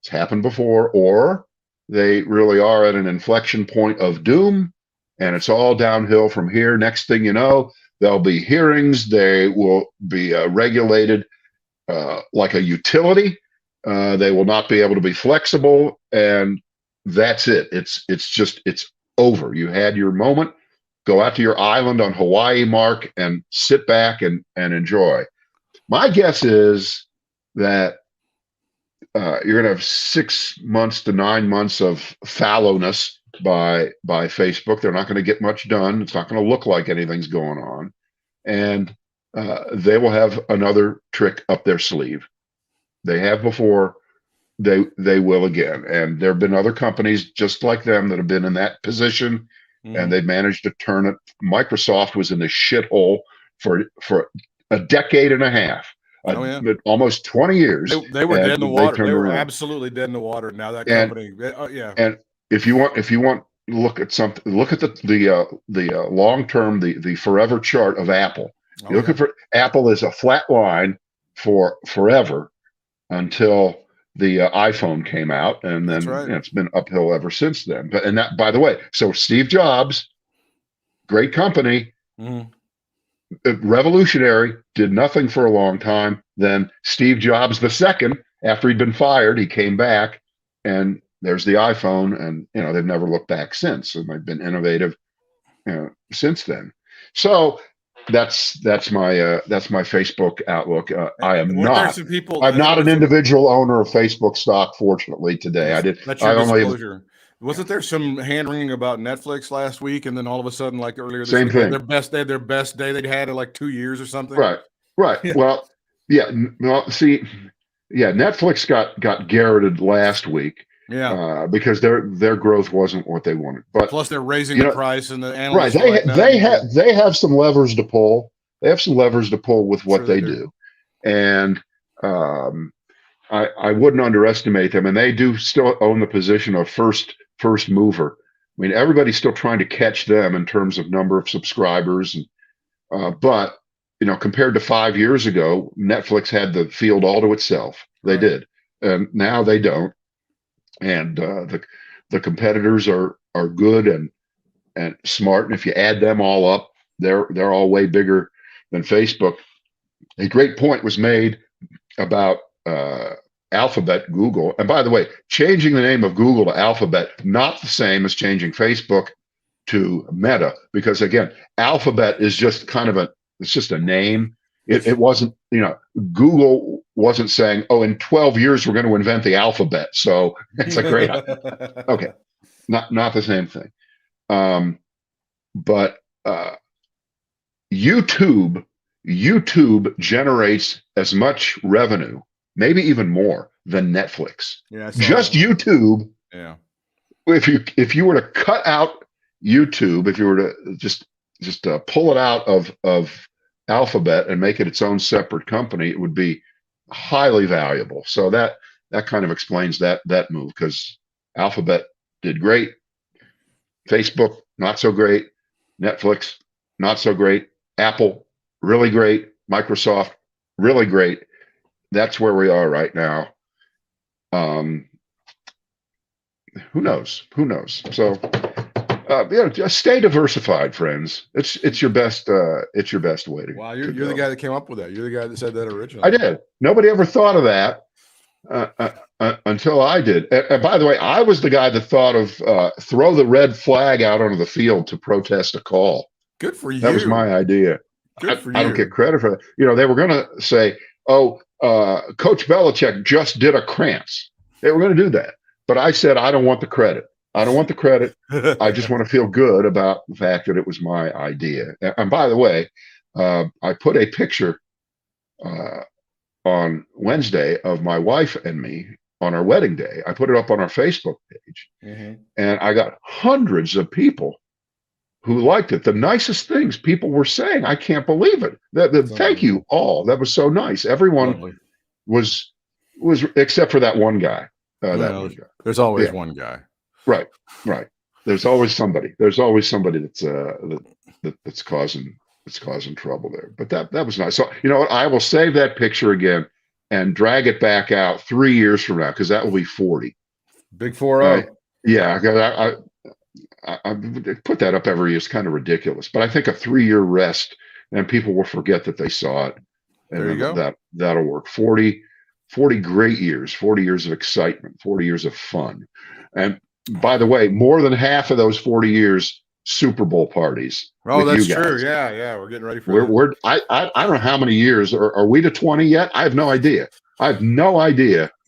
It's happened before. Or they really are at an inflection point of doom, and it's all downhill from here. Next thing you know, there'll be hearings. They will be regulated like a utility. They will not be able to be flexible, and that's it. It's over. You had your moment. Go out to your island on Hawaii, Mark, and sit back and enjoy. My guess is that you're going to have 6 months to 9 months of fallowness by Facebook. They're not going to get much done. It's not going to look like anything's going on, and they will have another trick up their sleeve. They have before. They will again, and there have been other companies just like them that have been in that position, and they've managed to turn it. Microsoft was in the shithole for a decade and a half. Almost 20 years. They were dead in the water. They were around. Absolutely dead in the water. Now that company, And if you want, look at something. Look at the long term, the forever chart of Apple. You're looking for Apple is a flat line for forever until the iPhone came out, and then it's been uphill ever since then. But that, by the way, so Steve Jobs, great company. Revolutionary, did nothing for a long time. Then Steve Jobs II, after he'd been fired, he came back, and there's the iPhone, and they've never looked back since, and they've been innovative since then. So that's my Facebook outlook. I'm not an individual owner of Facebook stock, fortunately, today. That's your disclosure. Wasn't there some hand wringing about Netflix last week, and then all of a sudden, like earlier this week, they had their best day they'd had in like 2 years or something? Right. Yeah. Well, Netflix got garroted last week. Because their growth wasn't what they wanted. But plus, they're raising the price, and the analysts they have some levers to pull. They have some levers to pull with what they do, and I wouldn't underestimate them. And they do still own the position of first mover. I mean, everybody's still trying to catch them in terms of number of subscribers, but compared to 5 years ago, Netflix had the field all to itself. They did, and now they don't. And the competitors are good and smart, and if you add them all up, they're all way bigger than Facebook. A great point was made about Alphabet, Google, and by the way, changing the name of Google to Alphabet, not the same as changing Facebook to Meta, because again, Alphabet is just it's just a name. It wasn't, Google wasn't saying, oh, in 12 years, we're going to invent the alphabet. So it's a great idea. Okay. Not the same thing. But YouTube generates as much revenue, maybe even more than Netflix. Just YouTube. Yeah. If you were to cut out YouTube, if you were to just pull it out of Alphabet and make it its own separate company, it would be highly valuable. So that kind of explains that move, because Alphabet did great, Facebook not so great, Netflix not so great, Apple really great, Microsoft really great. That's where we are right now. who knows? Who knows? So, just stay diversified, friends. It's your best way to. Wow, to you're the go. guy that came up with that. You're the guy that said that originally. I did. Nobody ever thought of that until I did. And by the way, I was the guy that thought of throw the red flag out onto the field to protest a call. Good for you. That was my idea. Good for I you. don't get credit for that. They were going to say, "Oh, Coach Belichick just did a Krantz." They were going to do that, but I said, "I don't want the credit. I don't want the credit. I just want to feel good about the fact that it was my idea." And by the way, I put a picture on Wednesday of my wife and me on our wedding day. I put it up on our Facebook page, and I got hundreds of people who liked it. The nicest things people were saying. I can't believe it. Thank you all. That was so nice. Everyone was except for that one guy. One guy. There's always one guy. Right. There's always somebody. There's always somebody that's causing trouble there. But that was nice. So you know what? I will save that picture again and drag it back out 3 years from now because that will be 40. Big 4-0. Yeah, I put that up every year. It's kind of ridiculous, but I think a 3-year rest and people will forget that they saw it. And there you go. That'll work. 40 great years, 40 years of excitement, 40 years of fun. And by the way, more than half of those 40 years, Super Bowl parties. Oh, that's true. Yeah. We're getting ready for that. I don't know how many years. Are we to 20 yet? I have no idea.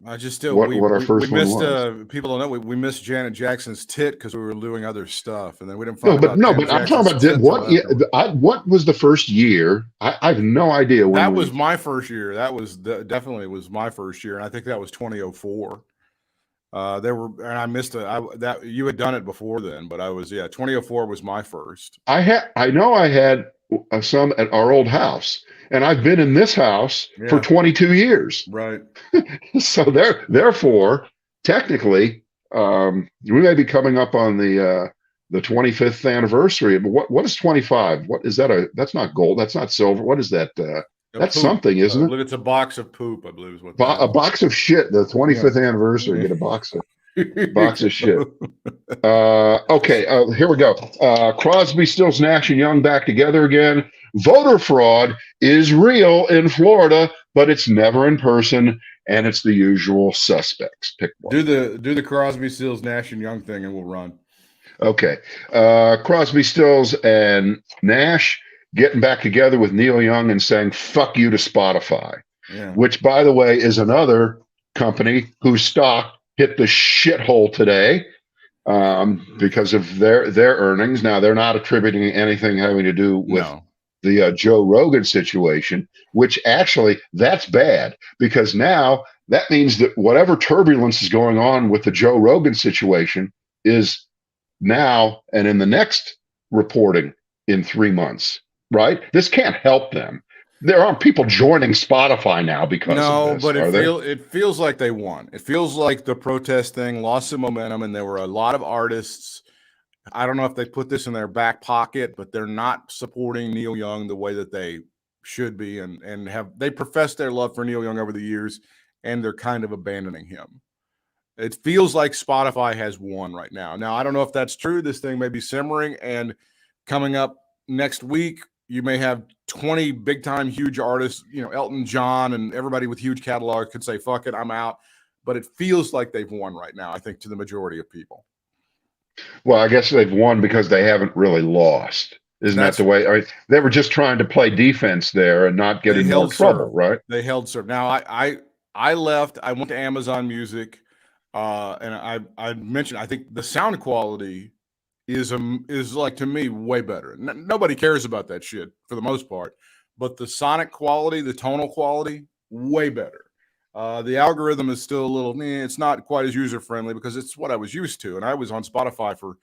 I just still what our first one was. People don't know we missed Janet Jackson's tit because we were doing other stuff, and then we didn't find out. But I'm talking about what was the first year? I have no idea. That was my first year. That was definitely was my first year, and I think that was 2004. I missed that you had done it before then, but 2004 was my first. I know I had some at our old house, and I've been in this house for 22 years. Right. So therefore, technically, we may be coming up on the 25th anniversary. But what is 25? What is that? That's not gold. That's not silver. What is that? That's poop. Something, isn't it? It's a box of poop, I believe is what. A box of shit. The 25th anniversary. Get a box of shit. Okay, here we go. Crosby, Stills, Nash, and Young back together again. Voter fraud is real in Florida, but it's never in person, and it's the usual suspects. Pick one. Do the Crosby, Stills, Nash, and Young thing, and we'll run. Okay. Crosby, Stills, and Nash getting back together with Neil Young and saying "fuck you" to Spotify, which, by the way, is another company whose stock hit the shithole today because of their earnings. Now, they're not attributing anything having to do with the Joe Rogan situation, which actually that's bad because now that means that whatever turbulence is going on with the Joe Rogan situation is now and in the next reporting in 3 months. Right? This can't help them. There aren't people joining Spotify now because of this. But it feels like they won. It feels like the protest thing lost some momentum, and there were a lot of artists. I don't know if they put this in their back pocket, but they're not supporting Neil Young the way that they should be, and they professed their love for Neil Young over the years, and they're kind of abandoning him. It feels like Spotify has won right now. Now, I don't know if that's true. This thing may be simmering, and coming up next week, you may have 20 big-time huge artists, Elton John and everybody with huge catalogs could say, fuck it, I'm out. But it feels like they've won right now, I think, to the majority of people. Well, I guess they've won because they haven't really lost. That's the way? I mean, they were just trying to play defense there and not get in more trouble, right? They held serve. Now, I left. I went to Amazon Music, and I mentioned, I think the sound quality is like, to me, way better. Nobody cares about that shit for the most part, but the sonic quality, the tonal quality, way better. The algorithm is still a little, it's not quite as user friendly because it's what I was used to, and I was on Spotify for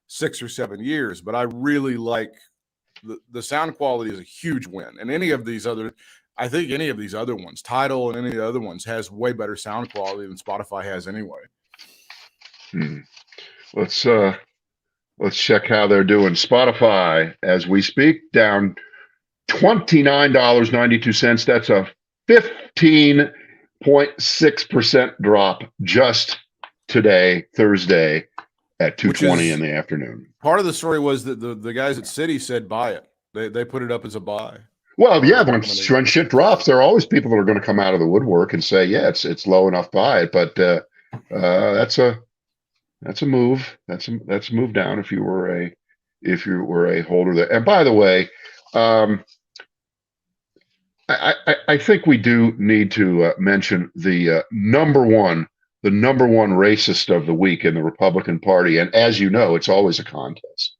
6 or 7 years, but I really like the sound quality is a huge win. And any of these other ones, Tidal and any of the other ones, has way better sound quality than Spotify has anyway. Let's check how they're doing. Spotify, as we speak, down $29.92. That's a 15.6% drop just today, Thursday, at Which 2:20 in is the afternoon. part of the story was that the guys at Citi said buy it. They put it up as a buy. Well, yeah, when shit drops, there are always people that are going to come out of the woodwork and say, yeah, it's low enough, buy it. But that's a move. That's a move down if you were a holder there. And by the way, I think we do need to mention the number one racist of the week in the Republican Party. And as you know, it's always a contest.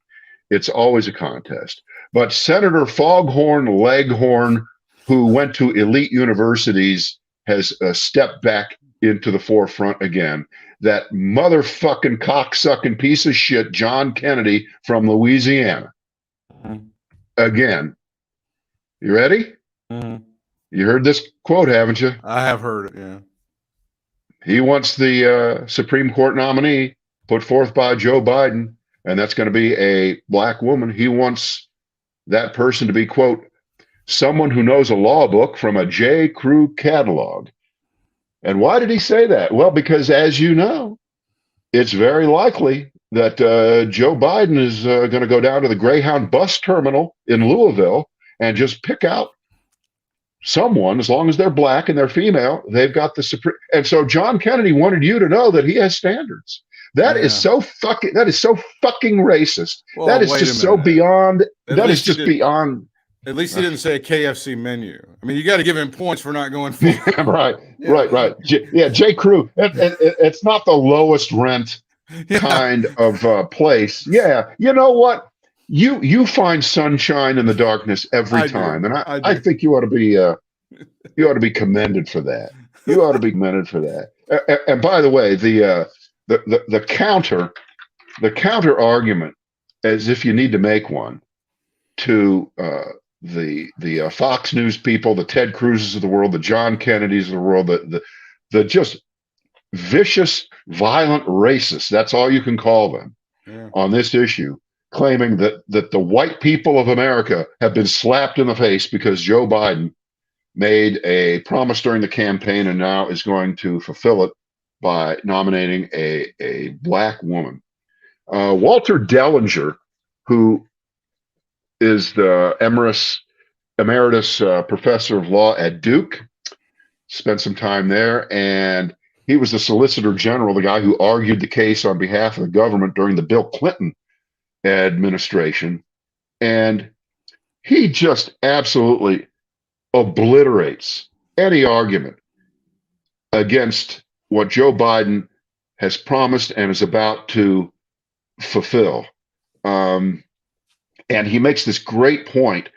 It's always a contest. But Senator Foghorn Leghorn, who went to elite universities, has stepped back into the forefront again. That motherfucking cocksucking piece of shit, John Kennedy from Louisiana. Again. You ready? Mm-hmm. You heard this quote, haven't you? I have heard it, yeah. He wants the Supreme Court nominee put forth by Joe Biden, and that's going to be a black woman. He wants that person to be, quote, someone who knows a law book from a J. Crew catalog. And why did he say that? Well, because as you know, it's very likely that Joe Biden is going to go down to the Greyhound bus terminal in Louisville and just pick out someone, as long as they're black and they're female, they've got the Supreme. And so John Kennedy wanted you to know that he has standards. That is so fucking racist. Well, that is just so beyond. That is just beyond. At least he didn't say a KFC menu. I mean, you got to give him points for not going for right. J. Crew. It's not the lowest rent kind of place. Yeah. You know what? You find sunshine in the darkness every time, and I think you ought to be commended for that. You ought to be commended for that. And by the way, the counter argument, as if you need to make one, to the Fox News people, the Ted Cruzes of the world, the John Kennedys of the world, the just vicious, violent racists. That's all you can call them on this issue, claiming that the white people of America have been slapped in the face because Joe Biden made a promise during the campaign and now is going to fulfill it by nominating a black woman. Walter Dellinger, who is the emeritus professor of law at Duke, spent some time there, and he was the Solicitor General, the guy who argued the case on behalf of the government during the Bill Clinton administration. And he just absolutely obliterates any argument against what Joe Biden has promised and is about to fulfill. And he makes this great point,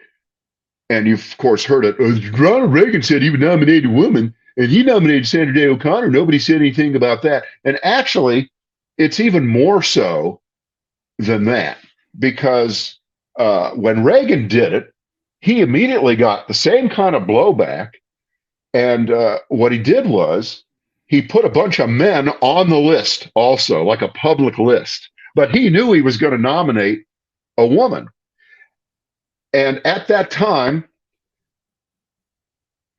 and you've, of course, heard it. Ronald Reagan said he would nominate a woman, and he nominated Sandra Day O'Connor. Nobody said anything about that. And actually, it's even more so than that, because when Reagan did it, he immediately got the same kind of blowback. And what he did was he put a bunch of men on the list also, like a public list. But he knew he was going to nominate a woman. And at that time,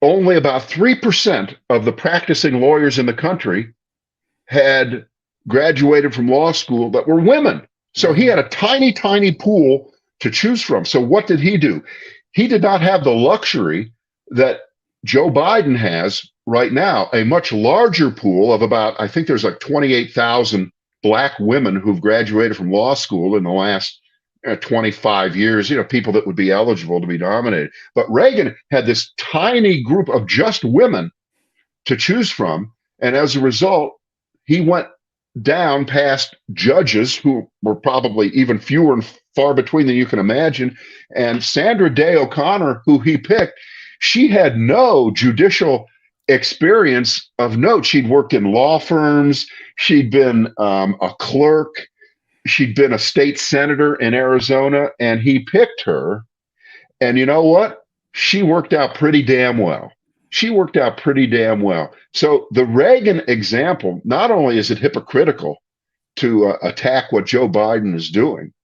only about 3% of the practicing lawyers in the country had graduated from law school that were women. So he had a tiny, tiny pool to choose from. So what did he do? He did not have the luxury that Joe Biden has right now, a much larger pool of about, I think there's like 28,000 black women who've graduated from law school in the last 25 years, people that would be eligible to be nominated. But Reagan had this tiny group of just women to choose from. And as a result, he went down past judges who were probably even fewer and far between than you can imagine. And Sandra Day O'Connor, who he picked, she had no judicial experience of note. She'd worked in law firms. She'd been a clerk. She'd been a state senator in Arizona, and he picked her. And you know what? She worked out pretty damn well. So the Reagan example, not only is it hypocritical to attack what Joe Biden is doing,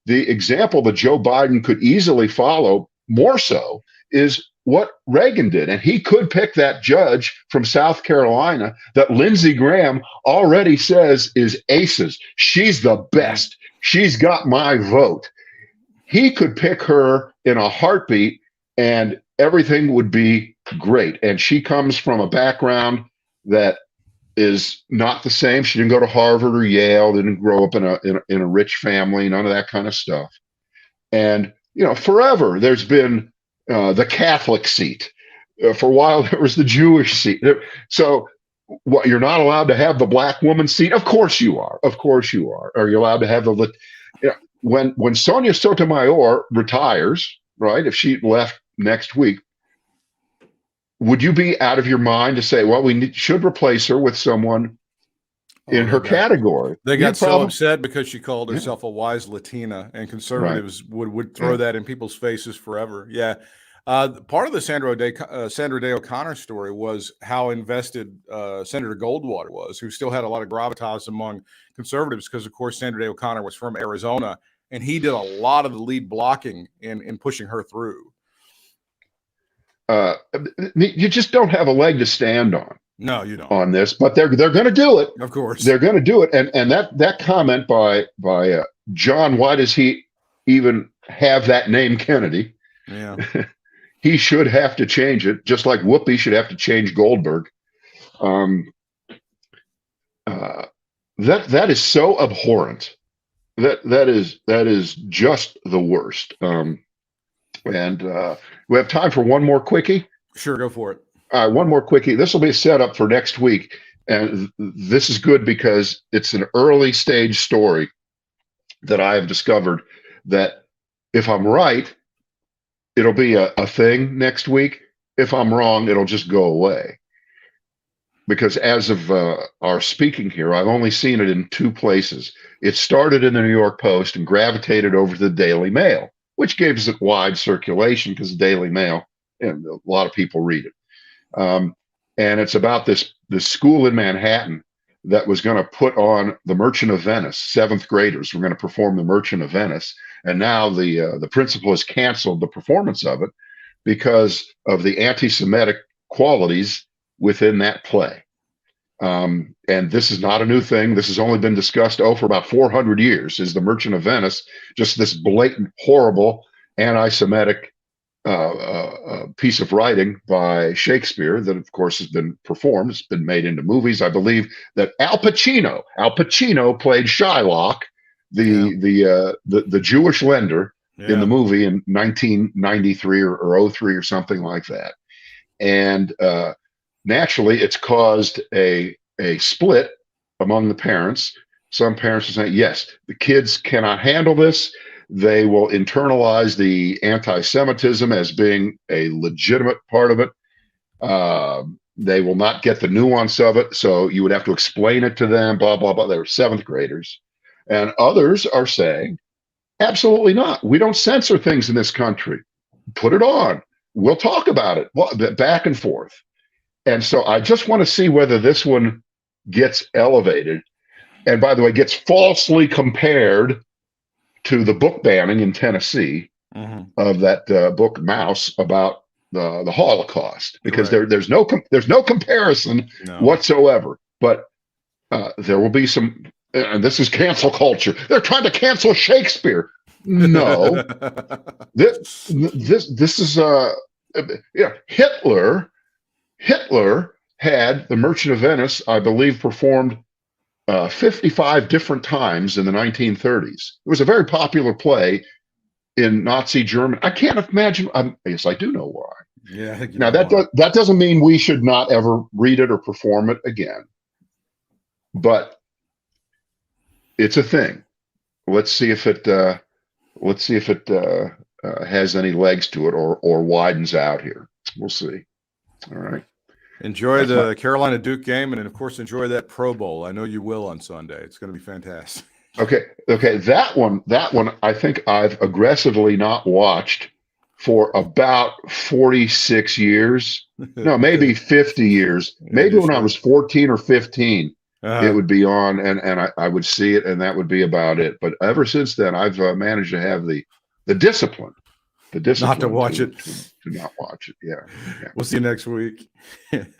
the example that Joe Biden could easily follow more so is what Reagan did. And he could pick that judge from South Carolina that Lindsey Graham already says is aces. She's the best. She's got my vote. He could pick her in a heartbeat and everything would be great. And she comes from a background that is not the same. She didn't go to Harvard or Yale, didn't grow up in a rich family, none of that kind of stuff. And, forever there's been the Catholic seat. For a while there was the Jewish seat. So what, you're not allowed to have the black woman seat? Of course you are. Of course you are. Are you allowed to have when Sonia Sotomayor retires, right? If she left next week, would you be out of your mind to say, well, should replace her with someone in her category? They got so upset because she called herself a wise Latina, and conservatives would throw that in people's faces forever. Yeah. Part of the Sandra Day O'Connor story was how invested Senator Goldwater was, who still had a lot of gravitas among conservatives because, of course, Sandra Day O'Connor was from Arizona, and he did a lot of the lead blocking in pushing her through. You just don't have a leg to stand on. No, you don't. On this, but they're going to do it. Of course, they're going to do it. And that comment by John, why does he even have that name, Kennedy? Yeah, he should have to change it, just like Whoopi should have to change Goldberg. That is so abhorrent. That is just the worst. And we have time for one more quickie. Sure, go for it. One more quickie. This will be a setup for next week. And this is good because it's an early stage story that I have discovered that if I'm right, it'll be a thing next week. If I'm wrong, it'll just go away. Because as of our speaking here, I've only seen it in two places. It started in the New York Post and gravitated over to the Daily Mail, which gives it wide circulation because the Daily Mail, and a lot of people read it. And it's about this school in Manhattan that was going to put on the Merchant of Venice. Seventh graders were going to perform the Merchant of Venice. And now the principal has canceled the performance of it because of the anti-Semitic qualities within that play. And this is not a new thing. This has only been discussed, for about 400 years, is the Merchant of Venice, just this blatant, horrible, anti-Semitic piece of writing by Shakespeare that, of course, has been performed. It's been made into movies. I believe that Al Pacino played Shylock, the Jewish lender in the movie in 1993 or 03 or something like that. And naturally, it's caused a split among the parents. Some parents are saying, yes, the kids cannot handle this. They will internalize the anti-Semitism as being a legitimate part of it. They will not get the nuance of it. So you would have to explain it to them, blah, blah, blah. They were seventh graders. And others are saying, absolutely not. We don't censor things in this country. Put it on. We'll talk about it. Well, back and forth. And so I just want to see whether this one gets elevated. And by the way, gets falsely compared to the book banning in Tennessee of that book Mouse about the Holocaust, because there's no comparison whatsoever. But there will be some, and this is cancel culture. They're trying to cancel Shakespeare. No, this is Hitler had the Merchant of Venice, I believe, performed 55 different times in the 1930s. It was a very popular play in Nazi Germany. I can't imagine. Yes, I do know why. Yeah. Now that doesn't mean we should not ever read it or perform it again, but it's a thing. Let's see if it has any legs to it or widens out here. We'll see. All right. Enjoy the Carolina Duke game, and of course, enjoy that Pro Bowl. I know you will on Sunday. It's going to be fantastic. Okay. That one, I think I've aggressively not watched for about 46 years. No, maybe 50 years. Maybe when I was 14 or 15, it would be on, and I would see it, and that would be about it. But ever since then, I've managed to have the discipline the discipline not to watch to, it. to not watch it. Yeah. Yeah. We'll see you next week.